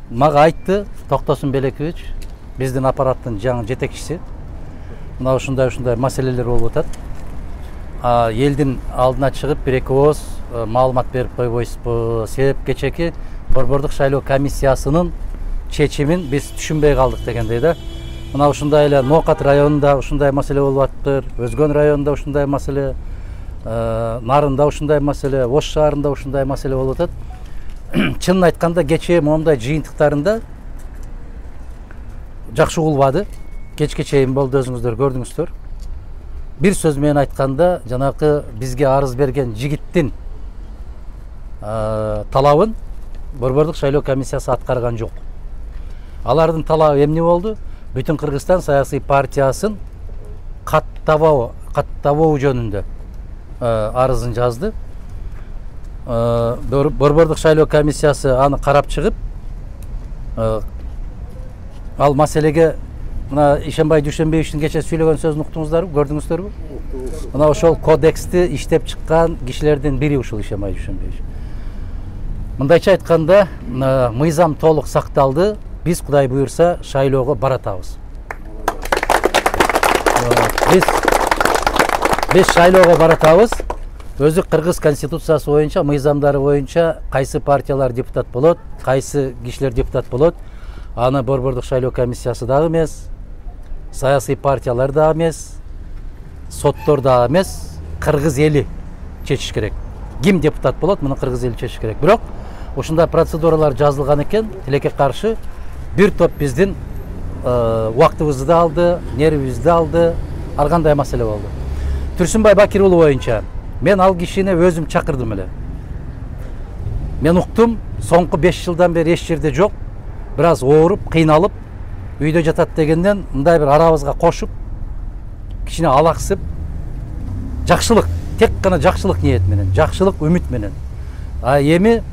мага айтты, Токтосун Белекович, биздин аппараттын жаңы жетекчиси. Мына ушундай маселелер болуп атат. Элдин алдына чыгып, бир-эки ооз маалымат берип койбойсузбу? Себеп кечеки Борбордук шайлоо комиссиясынын чечимин биз түшүнбөй калдык дегендей да. Мына ушундай эле Ноокат районунда ушундай маселе болуп атыптыр, Өзгөн районунда ушундай маселе, Нарында ушундай маселе, Ош шаарында ушундай маселе болуп атат. Чынын айтканда кечээ моундай жыйынтыктарында жакшы угулбады. Кечке чейин болду, өзүңүздөр көрдүңүздөр. Бир сөз менен айтканда, жанакы бизге арыз берген жигиттин талабын Борбордук шайлоо комиссиясы аткарган жок. Алардын талабы эмне болду? Бүтүн Кыргызстан саясий партиясын каттабоо жөнүндө арызын жазды. Борбордук шайлоо комиссиясы аны карап чыгып, ал маселеге мына Ишенбай Дүйшөнбеевичтин кече сүйлөгөн сөзүн уктуңуздарбы, көрдүңүздөрбү? Мына ошол кодексти иштеп чыккан кишилердин бири ушул Ишенбай Дүйшөнбеевич. Мындайча айтканда, мыйзам толук сакталды. Биз Кудай буйрса шайлоого баратабыз. Биз шайлоого баратабыз. Өзү Кыргыз конституциясы боюнча, мыйзамдары боюнча кайсы партиялар депутат болот, кайсы кишилер депутат болот, аны Борбордук шайлоо комиссиясы дагы эмес, саясий партиялар дагы эмес, соттор дагы эмес, Кыргыз эли чечиш керек. Ким депутат болот, муну Кыргыз эли чечиш керек. Бирок ушундай процедуралар жазылган экен, тилекке каршы бир топ биздин убактыбызды да алды, нервибизди алды, ар кандай маселе болду. Турсунбай Бакир уулу боюнча мен ал кишини өзүм чакырдым эле. Мен уктум, соңку 5 жылдан бери эч жерде жок. Бир аз ооруп, кыйналып, үйдө жатат дегенден мындай бир арабызга кошуп, кичине алаксып, жакшылык, тек гана жакшылык ниет менен, жакшылык үмүт менен. Эми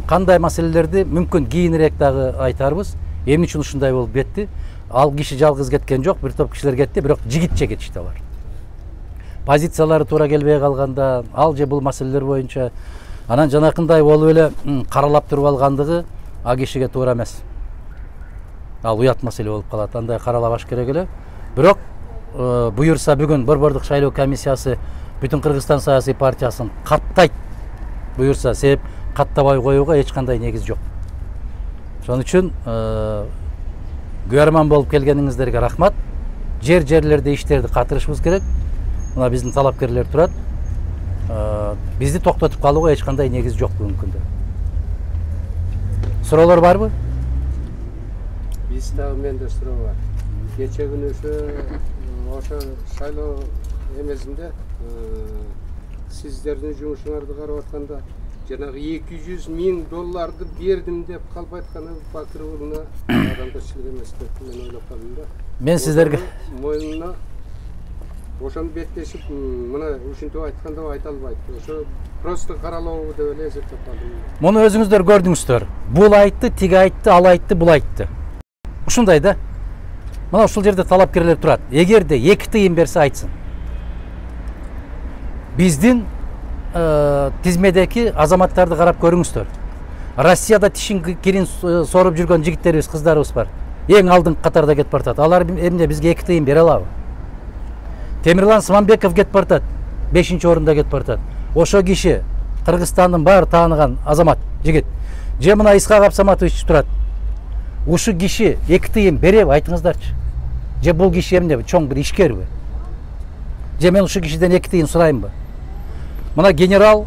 кандай маселелерди мүмкүн кийинирээк дагы айтарбыз. Эмне үчүн ушундай болуп кетти? Ал киши жалгыз кеткен жок, бир топ кишилер кетти, бирок жигитче кетишти алар. Позициялары туура келбей калганда, ал же бул маселелер боюнча анан жанакындай болуп эле каралап туруп алгандыгы а кишиге туура эмес. Ал уят маселе болуп калат. Андай каралабаш керек эле. Бирок буйрса бүгүн Борбордук шайлоо комиссиясы бүтүн Кыргызстан саясий партиясын каттайт. Буйрса, себеп каттабай коюуга эч кандай негиз жок. Ошон үчүн көрөрман болуп келгениңиздерге рахмат. Жерлерде иштерди катырышыбыз керек. Мына биздин талапкерлер турат. Бизди токтотуп калууга эч кандай негиз жок бүгүнкү күндө. Суроолор барбы? Биз дагы менде суроо бар. Кече күнү ошо шайлоо эмесинде сиздердин жумушуңарды карап атканда жанагы $200,000 бердим деп калып айтканы Бакыр уулуна адамгерчилик эмес деп мен ойлоп калдым да. Мен сиздерге моюнуна ошону беттешип, мына ушинтип айтканда айта албайт. Ошо просто каралоо деп эле эсептеп калдым. Муну өзүңүздөр көрдүңүздөр. Бул айтты, тиги айтты, ал айтты, бул айтты. Ушундай да. Мына ушул жерде талапкерлер турат. Эгерде 2 тыйын берсе айтсын. Биздин тизмедеки азаматтарды карап көрүңүздөр. Россияда тишин кирин соруп жүргөн жигиттерибиз, кыздарыбыз бар. Эң алдыңкы катарда кетип бартат. Алар эмне бизге 2 тыйын бере алабы? Темирлан Смамбеков кетип бартат. 5-орунда кетип бартат. Ошо киши Кыргызстандын баары тааныган азамат, жигит. Же мына Исхак Абсаматович турат. Ушу киши 2 тыйын береби, айтыңыздарчы. Же бул киши эмне, чоң бир ишкерби? Же мен ушу кишиден 2 тыйын сураймбы? Мына генерал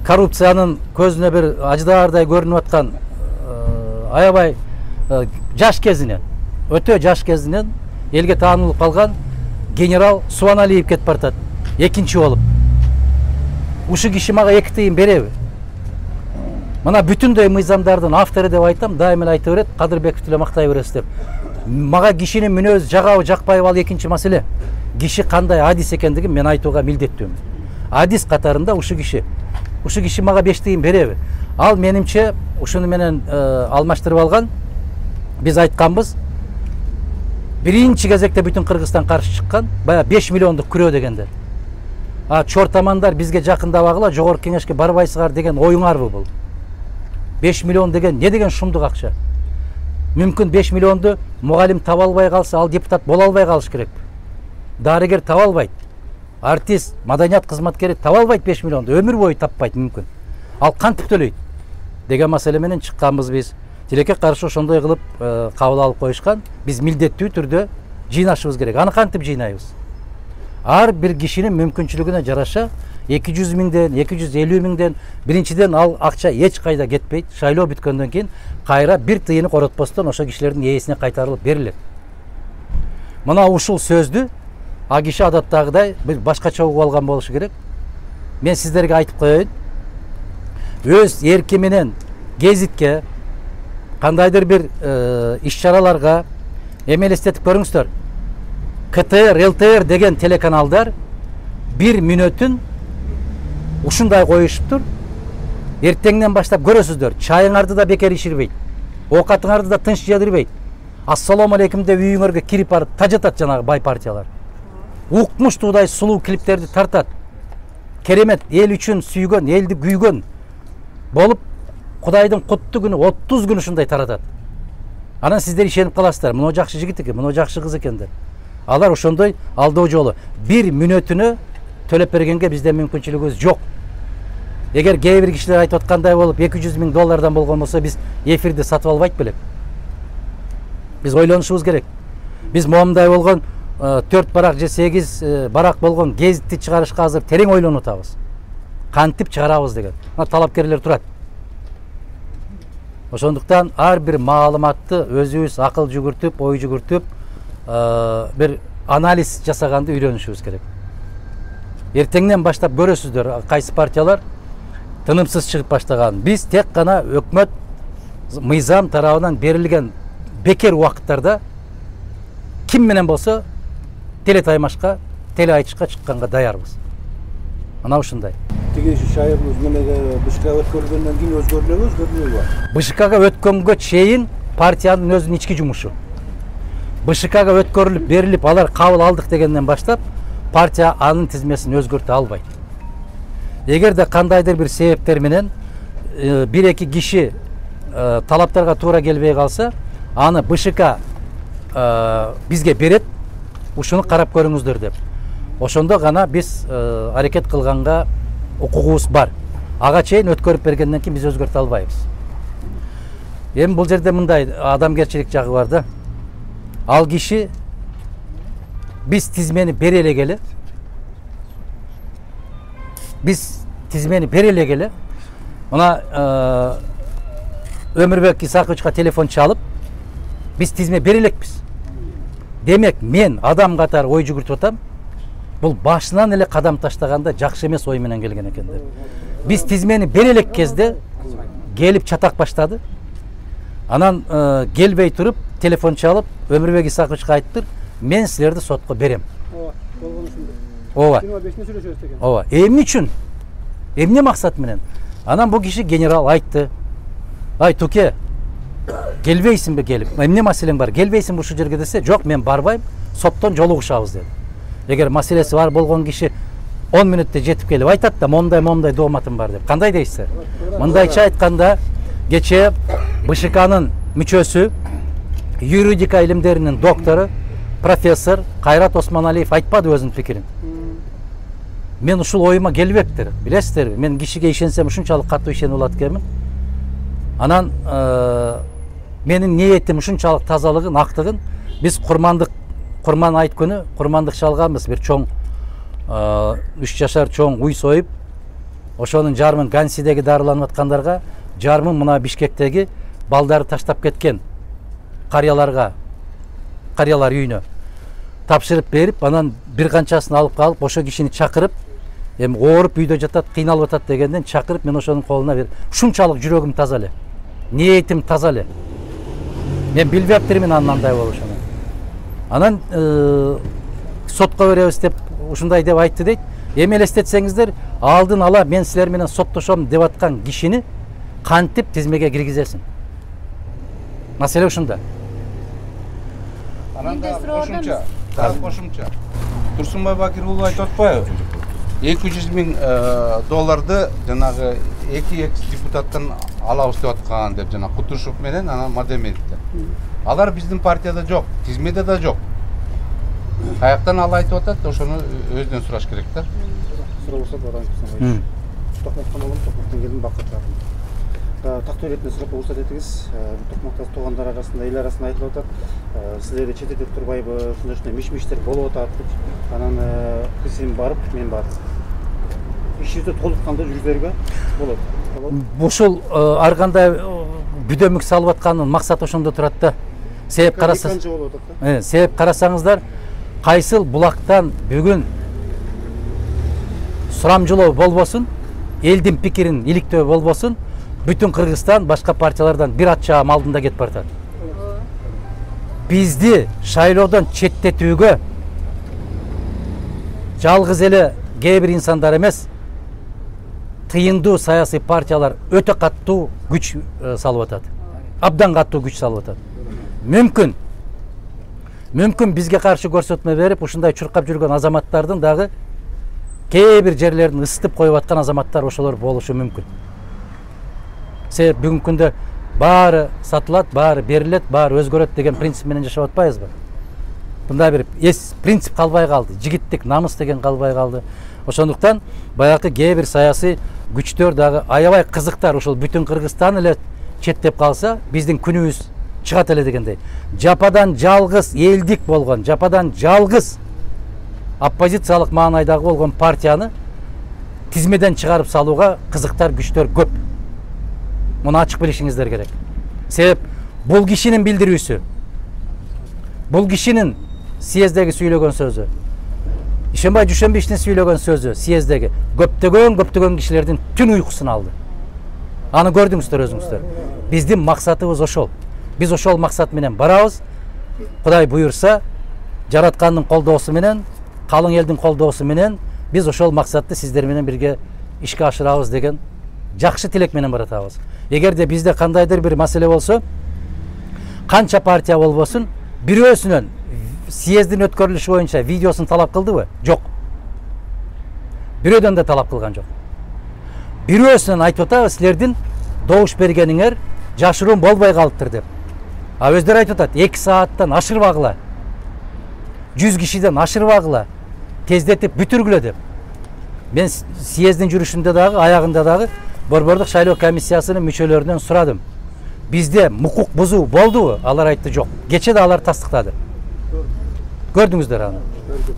коррупциянын көзүнө бир аждаардай көрүнүп аткан аябай жаш кезинен, өтө жаш кезинен элге таанылып калган генерал Субаналиев кетип бартат, экинчи болуп. Ушу киши мага 2 тыйын береби? Мына бүтүндөй мыйзамдардын автору деп айтам, дайыма эле айта берет, Кадырбеков деле мактай бересиз деп. Мага кишинин мүнөзү жагабы, жакпайбы ал экинчи маселе. Киши кандай адис экендигин мен айтууга милдеттүүмүн. Адис катарында ушу киши мага 5 тыйын береби? Ал менимче ушуну менен алмаштырып алган. Биз айтканбыз. Биринчи кезекте бүтүн Кыргызстан каршы чыккан, бая 5 миллиондук күрөө дегендер. Чортамандар бизге жакындабагыла, жогорку кеңешке барбайсыңар деген оюңарбы бул? 5 миллион деген не деген шумдук акча? Мүмкін 5 миллионды мұғалім таба албай қалса, ал депутат бола албай қалыш керек. Дарыгер таба албайды. Артист, маданият қызматкері таба албайды 5 миллионды, өмір бойы таппайды мүмкін. Ал кантип төлейді деген маселеменен шыққанбыз біз. Тилекке қаршы ошондой кылып кабыл алып коюшкан. Биз милдеттүү түрдө жыйнашыбыз керек. Аны кантип жыйнайбыз? Ар бир кишинин мүмкүнчүлүгүнө жараша 200 миңден, 250 миңден биринчиден ал акча эч кайда кетпейт. Шайлоо бүткөндөн кийин кайра бир тыйыны коротпостон ошо кишилердин ээсине кайтарылып берилет. Мына ушул сөздү а киши адаттагыдай бир башкача угуп алган болушу керек. Мен сиздерге айтып коеюн. Өз эрки менен гезитке, кандайдыр бир иш-чараларга элестетип көрүңүздөр. КТР, ЛТР деген телеканалдар бир мүнөтүн ушундай коюшуптур. Эртеңден баштап көрөсүздөр. Чайыңарды да бекер ичирбейт. Оокатыңарды да тынч жедирбейт. Ассаламу алейкум деп үйүңөргө кирип барып тажатат жанагы бай партиялар. Укмуштуудай сулуу клиптерди тартат. Керемет эл үчүн сүйгөн, элди күйгөн болуп Кудайдын куттуу күнү 30 күн ушундай таратат. Анан сиздер ишенип каласыздар. Мына жакшы жигит экен, мына жакшы кыз экен деп. Алар ошондой алдоо жолу. Бир мүнөтүнө төлөп бергенге бизде мүмкүнчүлүгүбүз жок. Эгер кээ бир кишилер айтып аткандай болуп 200 миң доллардан болгон болсо биз эфирди сатып албайт белек. Биз ойлонушубуз керек. Биз момундай болгон 4 барак же 8 барак болгон гезитти чыгарышка азыр терең ойлонуп атабыз. Кантип чыгарабыз деген. Талапкерлер турат. Ошондуктан ар бир маалыматты өзүбүз акыл жүгүртүп, ой жүгүртүп, бир анализ жасаганды үйрөнүшүбүз керек. Эртеңден баштап көрөсүздөр кайсы партиялар тынымсыз чыгып баштаган. Биз тек гана өкмөт мыйзам тарабынан берилген бекер убакыттарда ким менен болсо теле таймашка, теле айтышка чыкканга даярбыз. Мына ушундай. Тиги шайырыбыз менеге БШКга өткөргөндөн кийин өзгөрүнөбү бар? БШКга өткөнгө чейин партиянын өзүнүн ички жумушу. БШКга өткөрүлүп, берилип, алар кабыл алдык дегенден баштап партия анын тизмесин өзгөртө албайт. Эгерде кандайдыр бир себептер менен бир-эки киши талаптарга туура келбей калса, аны БШК бизге берет, ушуну карап көрүңүздөр деп. Ошондо гана биз аракет кылганга укугубуз бар. Ага чейин өткөрүп бергенден кийин биз өзгөртө албайбыз. Эми бул жерде мындай адамгерчилик жагы бар да. Ал киши биз тизмени бере эле келе. Мына Өмүрбек Исаковичка телефон чалып, биз тизме бере элекпиз. Демек, мен адам катары ой жүгүртүп атам. Бул башынан эле кадам таштаганда жакшы эмес ой менен келген экен деп. Биз тизмени бере элек кезде келип чатак баштады. Анан келбей туруп телефон чалып, Өмүрбек Исаковичка айттыр, мен силерди сотко берем. Ооба. 25-не сүйлөшөбүз деген. Ооба. Эмне үчүн? Эмне максат менен? Анан бул киши генерал айтты. Ай, Туке, келбейсиңби келип? Эмне маселең бар? Келбейсиңби ушул жерге десе, жок, мен барбайм, соттон жолугушабыз деди. Эгер маселеси бар болгон киши 10 мүнөттө жетип келип айтат да, момундай дооматым бар деп. Кандай дейсиздер? Мындайча айтканда, кечээ БШКнын мүчөсү, юридика илимдеринин доктору, профессор Кайрат Осмоналиев айтпады өзүнүн пикирин. Мен ушул оюма келбептир. Билесиздерби, мен кишиге ишенсем ушунчалык катуу ишенип алат экенмин. Анан менин ниетим ушунчалык тазалыгын, актыгын биз Курман айт күнү курмандык чалганбыз, бир чоң 3 жашар чоң уй союп, ошонун жарымын Гансидеги дарыланып аткандарга, жарымын мына Бишкектеги балдары таштап кеткен карыялар үйүнө тапшырып берип, анан бир канчасын алып калып, ошо кишини чакырып, эми ооруп үйдө жатат, кыйналып атат дегенден чакырып, мен ошонун колуна берип, ушунчалык жүрөгүм таза эле, ниетим таза эле. Мен билбептирмин андай болушун. Анан сотко беребиз деп ушундай деп айтты дейт. Эми элестетсеңиздер, алдын ала мен силер менен соттошом деп аткан кишини кантип тизмеге киргизесиң? Маселе ушунда. Анан кошумча. Турсунбай Бакир уулу айтып атпайбы? 200 миң долларды жанагы эки экс депутаттан алабыз деп аткан деп жана Кутушев менен анан Мадемедовден. Алар биздин партияда жок, тизмеде да жок. Каяктан ал айтып атат, ошону өзүнөн сураш керек да. Суралса баран кесен. Токмактан алам, токмактан келдим бакыттардым. Тактоо иретине сурап уруксат этиңиз. Токмактас туугандар арасында, эл арасында айтылып атат. Силерди чететип турбайбы, ушундай миш-миштер болуп атат деп. Анан сен барып, мен бардым. Ишибизди толук кандуу жүргүзөргө болот. Ушул ар кандай бүдөмүк салып атканын максаты ошондо турат да. Себеп карасаңыздар, кайсыл булактан бүгүн сурамжылоо болбосун, элдин пикирин иликтөө болбосун, бүтүн Кыргызстан башка партиялардан бир ат чаам алдында кетип баратат. Бизди шайлоодон четтетүүгө жалгыз эле кээ бир инсандар эмес, тыйындуу саясий партиялар өтө каттуу күч салып атат. Абдан каттуу күч салып атат. Мүмкүн бизге каршы көрсөтмө берип, ушундай чуркап жүргөн азаматтардын дагы кээ бир жерлерин ысытып коюп аткан азаматтар ошолор болушу мүмкүн. Себеп бүгүнкү күндө баары сатылат, баары берилет, баары өзгөрөт деген принцип менен жашап атпайбызбы? Мындай бир принцип калбай калды, жигиттик намыс деген калбай калды. Ошондуктан баягы кээ бир саясий күчтөр дагы аябай кызыктар ушул бүтүн Кыргызстан эле четтеп калса, биздин күнүбүз чыгат эле дегендей. Жападан жалгыз элдик болгон, жападан жалгыз оппозициялык маанайдагы болгон партияны тизмеден чыгарып салууга кызыктар күчтөр көп. Муну ачык билишиңиздер керек. Себеп бул кишинин билдирүүсү, бул кишинин съездеги сүйлөгөн сөзү, Ишенбай Дүйшөнбеевичтин сүйлөгөн сөзү съездеги көптөгөн кишилердин түн уйкусун алды. Аны көрдүңүздөр өзүңүздөр. Биздин максатыбыз ошол. Биз ошол максат менен барабыз. Кудай буйрса, жараткандын колдоосу менен, калың элдин колдоосу менен биз ошол максатты сиздер менен бирге ишке ашырабыз деген жакшы тилек менен баратабыз. Эгерде бизде кандайдыр бир маселе болсо, канча партия болбосун, бирөөсүнөн съездин өткөрүлүшү боюнча видеосун талап кылдыбы? Жок. Бирөөдөн да талап кылган жок. Бирөөсүнөн айтып атабыз, силердин добуш бергениңер жашыруун болбой калыптыр деп. А өздөрү айтып атат, 2 сааттан ашырбагыла, 100 кишиден ашырбагыла, тездетип бүтүргүлө деп. Мен съездин жүрүшүндө дагы, аягында дагы Борбордук шайлоо комиссиясынын мүчөлөрүнөн сурадым. Бизде мукук бузуу болдубу? Алар айтты жок. Кече да алар тастыктады. Көрдүңүздөр аны.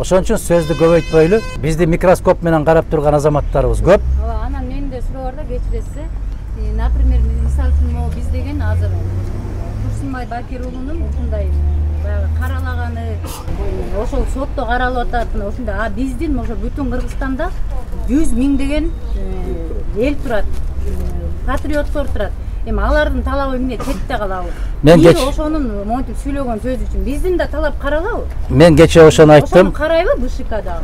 Ошон үчүн сөздү көбөйтпөйлү. Бизди микроскоп менен карап турган азаматтарыбыз көп. Анан мен де суроо бар да, кечиресиз. Например, мисалы үчүн биз деген азыр Турсунбай Бакир уулунун ушундай баягы каралаганы, ошол сотто каралып атат, ошондой. А биздин ошо бүтүн Кыргызстанда 100 000 деген эл турат, патриоттор турат. Эми алардын талабы эмне? Четте калабы. Мен ошонун монтип сүйлөгөн сөзү үчүн биздин да талап каралабы? Мен кече ошону айттым. Ошону карайбы БШКда?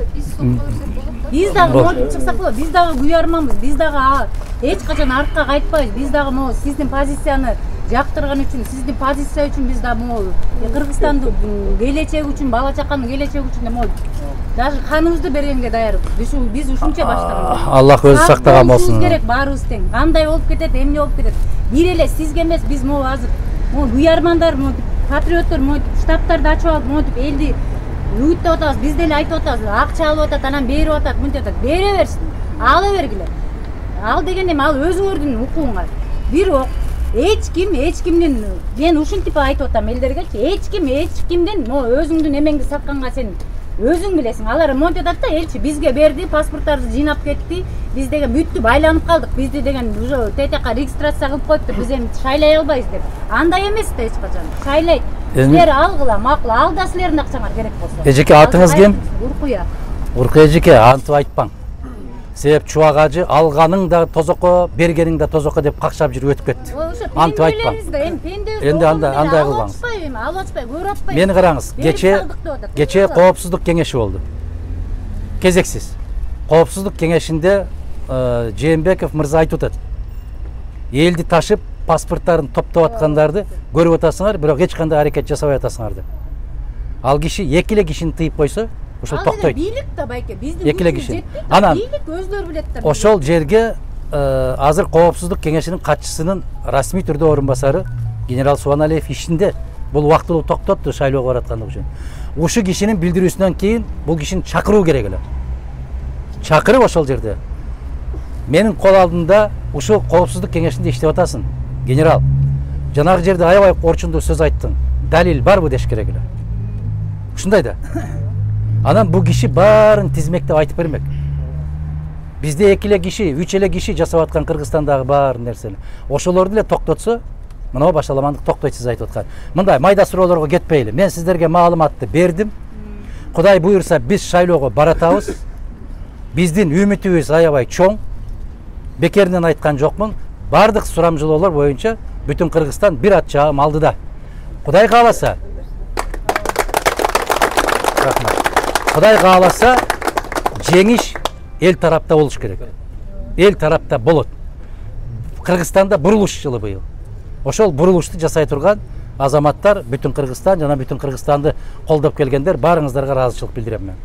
Биз дагы монтип чыксак болот. Биз дагы куярманбыз. Биз дагы эч качан артка кайтпайбыз. Биз дагы могу сиздин позицияны жактырган үчүн, сиздин позиция үчүн биз да могу Кыргызстандын келечеги үчүн, бала чаканын келечеги үчүн могу даже каныбызды бергенге даярбыз. Биз ушунча баштаган. Аллах өзү сактаган болсун. Керек баарыбыз тең. Кандай болуп кетет, эмне болуп кетет? Бир эле сизге эмес, биз могу азыр могу куярмандар, патриоттор, штабтарды ачып алып, монтип элди үгүттөп атабыз. Биз деле айтып атабыз, акча алып атат, анан берип атат, мынтип атат. Бере берсин. Ала бергиле. Ал деген эми ал өзүңөрдүн укугуңар. Бир эч кимдин, мен ушинтип айтып атам элдергечи, эч кимдин могу өзүңдүн эмеңди сатканга сен өзүң билесиң. Алар монтип атат да, элчи бизге берди, паспорттарды жыйнап кетти. Биз деген бүттү, байланып калдык. Бизди деген уже ТТК регистрация кылып коюптур. Биз эми шайлай албайбыз деп. Андай эмес да эч качан. Шайлайт. Силер алгыла, макул. Ал да силердин акчаңар керек болсо. Эжеке, атыңыз ким? Уркуя. Уркуя эжеке, антип айтпаң. Себеп чубак ажы алганың да тозоко, бергениң да тозоко деп какшап жүрүп өтүп кетти. Антип айтпаң. Энди андай кылбаңыз. Алып ачпай, көрүп атпай. Мени караңыз, кече коопсуздук кеңеши болду. Кезексиз. Коопсуздук кеңешинде Жээнбеков мырза айтып атат. Элди ташып, паспорттарын топтоп аткандарды көрүп атасыңар, бирок эч кандай аракет жасабай атасыңар деп. Ал киши эки эле кишини тыйып койсо, ошол токтойт. Бийлик да байке, биздин эки эле киши. Анан бийлик өздөрү билет да. Ошол жерге азыр коопсуздук кеңешинин катчысынын расмий түрдө орун басары генерал Субаналиев ишинде бул убактылуу токтотту шайлоого бараткандык үчүн. Ушул кишинин билдирүүсүнөн кийин бул кишини чакыруу керек эле. Чакырып ошол жерде менин кол алдымда ушул коопсуздук кеңешинде иштеп атасың, генерал. Жанагы жерде аябай орчундуу сөз айттың. Далил барбы деш керек эле. Ушундай да. Анан бул киши баарын тизмектеп айтып бермек. Бизде 2 эле киши, 3 эле киши жасап аткан Кыргызстандагы баар нерсени. Ошолорду эле токтотсо, мына башаламандык токтойт сиз айтып аткан. Мындай майда суроолорго кетпейли. Мен сиздерге маалыматты бердим. Кудай буйрса биз шайлоого баратабыз. Биздин үмүтүбүз аябай чоң. Бекеринен айткан жокмун. Бардык сурамжылоолор боюнча бүтүн Кыргызстан бир ат чагым алдыда. Кудай кааласа. Рахмат. Кудай кааласа жеңиш эл тарапта болуш керек. Эл тарапта болот. Кыргызстанда бурулуш жылы быйыл. Ошол бурулушту жасай турган азаматтар бүтүн Кыргызстан жана бүтүн Кыргызстанды колдоп келгендер баарыңыздарга ыраазычылык билдирем мен.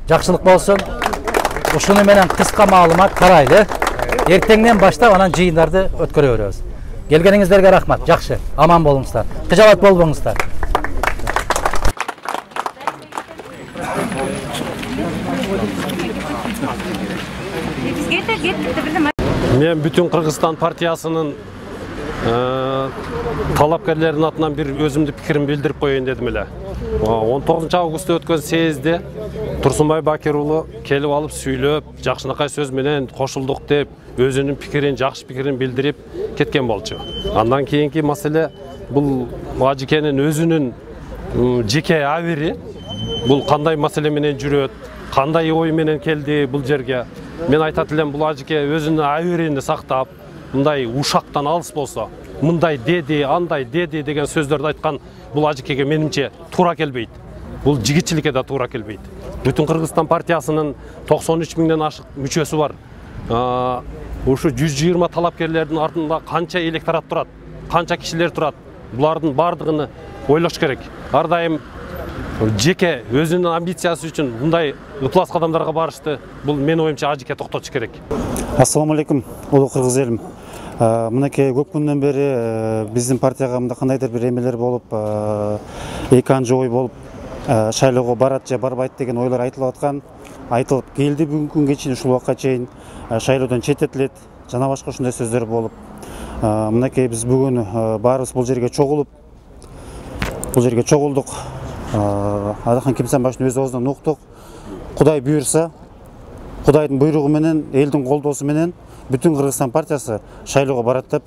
Жакшылык болсун. Ушуну менен кыска маалымат карайлы. Эртеңден баштап анан жыйындарды өткөрө беребиз. Келгениңиздерге рахмат. Жакшы. Аман болуңуздар. Кыжабат болбоңуздар. Мен бүтүн Кыргызстан партиясынын талапкерлердин атынан бир өзүмдүн пикирим билдирип коеюн дедим эле. 19 августта өткөн съездде Турсунбай Бакир уулу келип алып сүйлөп, жакшынакай сөз менен кошулдук деп, өзүнүн пикирин, жакшы пикирин билдирип кеткен болчу. Андан кийинки маселе бул Ажикенин өзүнүн жеке абири, бул кандай маселе менен жүрөт, кандай ой менен келди бул жерге. Мен айтат элем, бул Ажике өзүнүн абирини сактап, мындай ушактан алыс болсо, мындай деди, андай деди деген сөздөрдү айткан бул Ажикеге менимче туура келбейт. Бул жигитчиликке да туура келбейт. Бүтүн Кыргызстан партиясынын 93 миңден ашык мүчөсү бар. Ушу 120 талапкерлердин артында канча электорат турат, канча кишилер турат. Булардын бардыгын ойлош керек. Ар дайым жеке өзүнүн амбициясы үчүн мындай ыплас кадамдарга барышты. Бул менин оюмча Ажике токтотуш керек. Ассаламу алейкум, улуу кыргыз элим. Мынакей көп күндөн бери биздин партияга мындай кандайдыр бир эмелер болуп, эки анча ой болуп, шайлоого барат же барбайт деген ойлор айтылып аткан. Айтылып келди бүгүнкү күнгө чейин, ушул убакка чейин шайлоодон четтетилет, жана башка ушундай сөздөр болуп. Мынакей биз бүгүн баарыбыз бул жерге чогулдук. Адахан Кимсанбаевдин өз оозунан уктук. Кудай буйрса, Кудайдын буйругу менен, элдин колдоосу менен бүтүн Кыргызстан партиясы шайлоого барат деп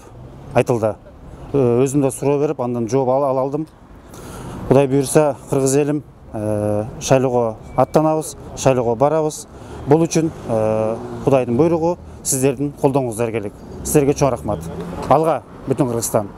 айтылды. Өзүм да суроо берип, андан жооп алдым. Кудай буйрса, кыргыз элим шайлоого аттанабыз, шайлоого барабыз. Бул үчүн Кудайдын буйругу, сиздердин колдооңуздар керек. Сиздерге чоң рахмат. Алга бүтүн Кыргызстан.